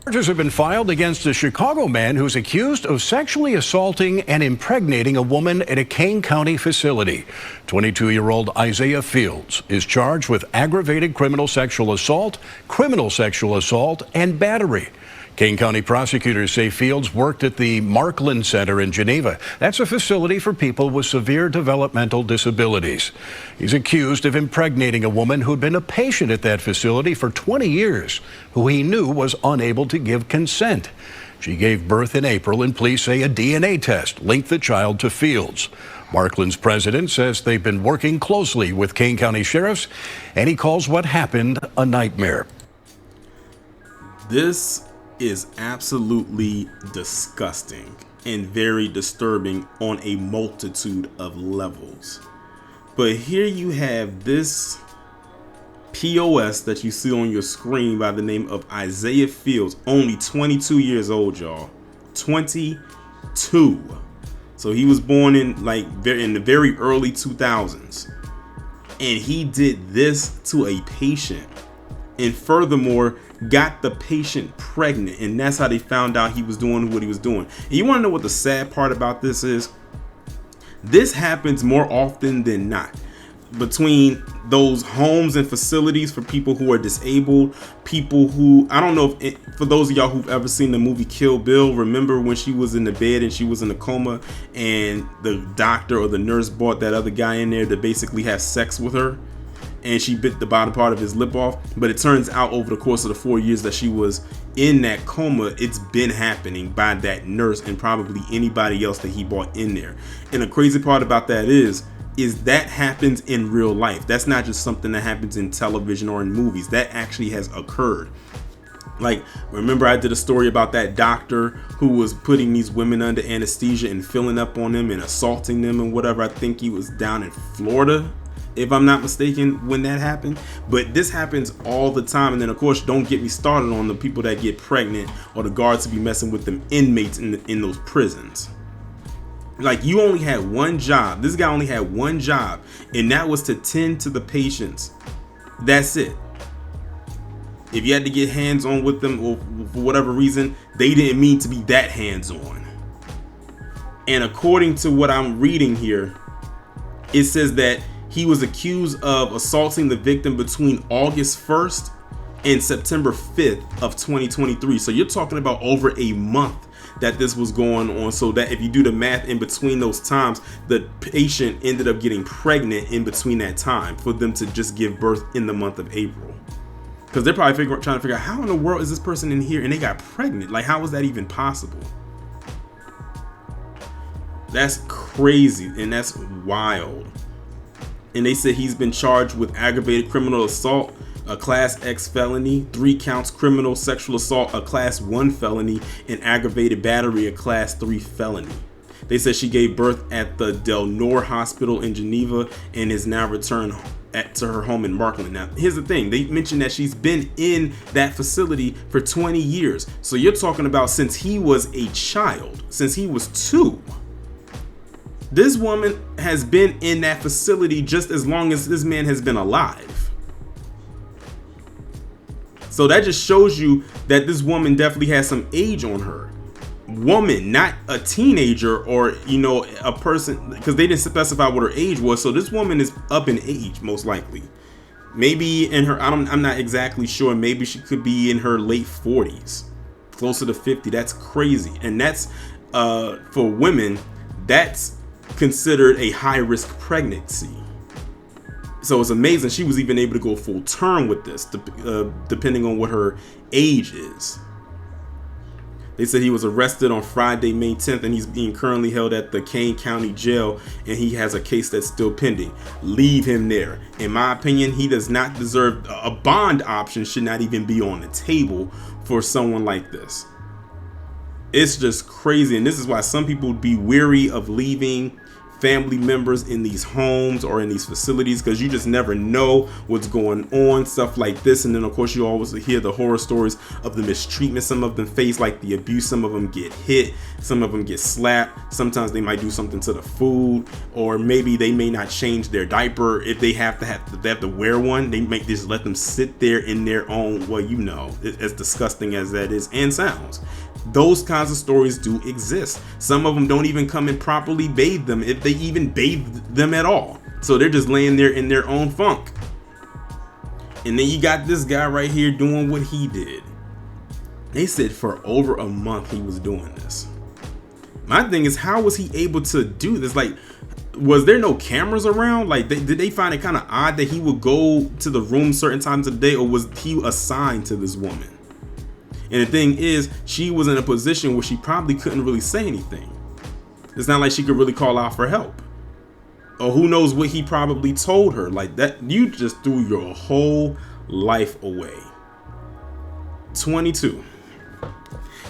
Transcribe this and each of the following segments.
Charges have been filed against a Chicago man who's accused of sexually assaulting and impregnating a woman at a Kane County facility. 22-year-old Isaiah Fields is charged with aggravated criminal sexual assault, and battery. Kane County prosecutors say Fields worked at the Markland Center in Geneva. That's a facility for people with severe developmental disabilities. He's accused of impregnating a woman who'd been a patient at that facility for 20 years, who he knew was unable to give consent. She gave birth in April, and police say a DNA test linked the child to Fields. Markland's president says they've been working closely with Kane County sheriffs, and he calls what happened a nightmare. This is absolutely disgusting and very disturbing on a multitude of levels. But here you have this POS that you see on your screen by the name of Isaiah Fields, only 22 years old, y'all. 22. So he was born in the very early 2000s, and he did this to a patient, and furthermore got the patient pregnant, and that's how they found out he was doing what he was doing. And you want to know what the sad part about this is? This happens more often than not between those homes and facilities for people who are disabled, people who, I don't know if for those of y'all who've ever seen the movie Kill Bill, remember when she was in the bed and she was in a coma and the doctor or the nurse brought that other guy in there to basically have sex with her, and she bit the bottom part of his lip off. But it turns out over the course of the 4 years that she was in that coma, it's been happening by that nurse and probably anybody else that he brought in there. And the crazy part about that is that happens in real life. That's not just something that happens in television or in movies. That actually has occurred. Like, remember I did a story about that doctor who was putting these women under anesthesia and filling up on them and assaulting them and whatever. I think he was down in Florida, if I'm not mistaken, when that happened. But this happens all the time. And then of course, don't get me started on the people that get pregnant or the guards to be messing with them inmates in those prisons. Like, you only had one job. This guy only had one job, and that was to tend to the patients. That's it. If you had to get hands-on with them or for whatever reason, they didn't mean to be that hands-on. And according to what I'm reading here, it says that he was accused of assaulting the victim between August 1st and September 5th of 2023. So you're talking about over a month that this was going on. So that if you do the math in between those times, the patient ended up getting pregnant in between that time for them to just give birth in the month of April. Because they're probably trying to figure out, how in the world is this person in here and they got pregnant? Like, how was that even possible? That's crazy, and that's wild. And they said he's been charged with aggravated criminal assault, a class X felony, 3 counts criminal sexual assault, a class 1 felony, and aggravated battery, a class 3 felony. They said she gave birth at the Del Nor Hospital in Geneva and is now returned to her home in Markland. Now, here's the thing. They mentioned that she's been in that facility for 20 years. So you're talking about since he was a child, since he was 2. This woman has been in that facility just as long as this man has been alive. So that just shows you that this woman definitely has some age on her. Woman, not a teenager or, a person, because they didn't specify what her age was. So this woman is up in age, most likely. Maybe in her, I'm not exactly sure. Maybe she could be in her late 40s, closer to 50. That's crazy. And that's, for women, that's considered a high-risk pregnancy. So it's amazing she was even able to go full term with this, depending on what her age is. They said he was arrested on Friday, May 10th, and he's being currently held at the Kane County Jail, and he has a case that's still pending. Leave him there. In my opinion, he does not deserve a bond option, should not even be on the table for someone like this. It's just crazy, and this is why some people would be weary of leaving family members in these homes or in these facilities, because you just never know what's going on, stuff like this. And then of course you always hear the horror stories of the mistreatment some of them face, like the abuse. Some of them get hit, some of them get slapped, sometimes they might do something to the food, or maybe they may not change their diaper if they have to wear one. They may just let them sit there in their own, well, you know, as disgusting as that is and sounds. Those kinds of stories do exist. Some of them don't even come and properly bathe them, if they even bathe them at all. So they're just laying there in their own funk. And then you got this guy right here doing what he did. They said for over a month he was doing this. My thing is, how was he able to do this? Like, was there no cameras around? Like, did they find it kind of odd that he would go to the room certain times of the day, or was he assigned to this woman? And the thing is, she was in a position where she probably couldn't really say anything. It's not like she could really call out for help. Or who knows what he probably told her. Like that, you just threw your whole life away. 22.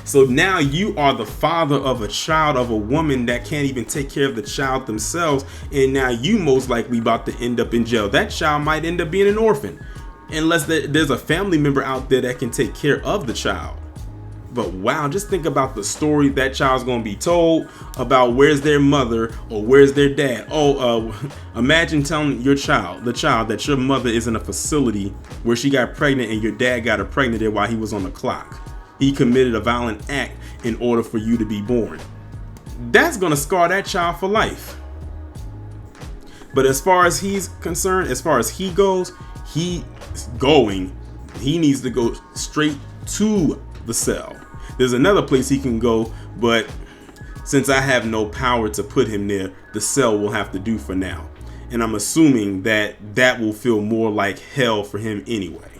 So now you are the father of a child of a woman that can't even take care of the child themselves. And now you most likely about to end up in jail. That child might end up being an orphan, unless there's a family member out there that can take care of the child. But wow, just think about the story that child's going to be told about where's their mother or where's their dad. Imagine telling the child that your mother is in a facility where she got pregnant and your dad got her pregnant there while he was on the clock. He committed a violent act in order for you to be born. That's going to scar that child for life. But as far as he's concerned, as far as he goes, he needs to go straight to the cell. There's another place he can go, but since I have no power to put him there, the cell will have to do for now. And I'm assuming that will feel more like hell for him anyway.